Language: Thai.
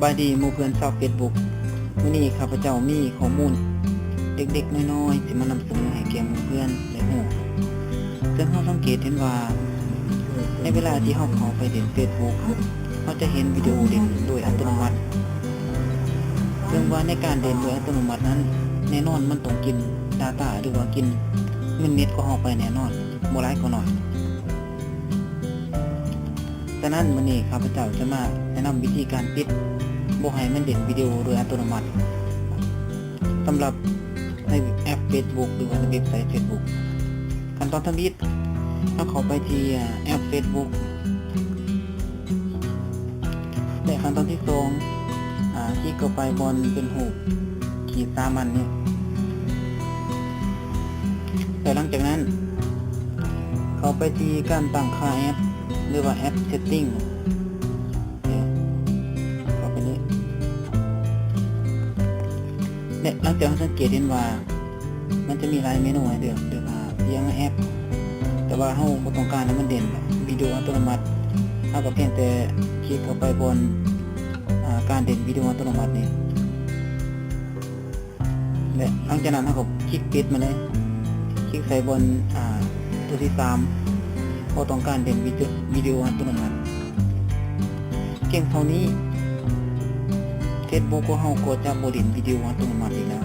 บายดีหมู่เพื่อนชาว Facebook มื้อนี้ข้าพเจ้ามีข้อมูลเด็กๆน้อยๆสิมานำเสนอให้แก่หมู่เพื่อนได้รู้ซึ่งเราสังเกตเห็นว่าในเวลาที่เราเข้าไปเล่น Facebook เราจะเห็นวิดีโอเด่นโดยอัตโนมัติซึ่งว่าในการเด่นโดยอัตโนมัตินั้นแน่นอนมันต้องกิน Data หรือว่ากินเงินเน็ตของเราไปแน่นอนบ่หลายก็น้อยฉะนั้นมื้อนี้ข้าพเจ้าจะมาแนะนำวิธีการปิดบ่ให้มันเด่นวิดีโอโดยอัตโนมัติสำหรับในแอป Facebook หรือว่าในเว็บไซต์ Facebook ขั้นตอนทำบิดเราเข้าไปที่แอป Facebook และขั้นตอนที่2คลิกเข้าไปบนเป็นรูปขีดสามัญนี่แต่หลังจากนั้นเข้าไปที่การตั้งค่าแอปหรือว่าแอป Setting เข้าไปนี้และหลังจากสังเกตเห็นว่ามันจะมีหลายเมนูให้เลือกว่าเพียงแอปแต่ว่าเราบ่ต้องการให้มันเด่นวิดีโออัตโนมัติเราก็เพียงแต่คลิกเข้าไปบนการเด่นวิดีโออัตโนมัตินี้และหลังจากนั้นเราก็คลิกปิดมาเลยคลิกใส่บนตัวที่3พอต้องการเด่นวิดีโออัตโนมัติเพียงเท่านี้ Facebook ของเราก็จะบ่เด่นวิดีโออัตโนมัติอีกแล้ว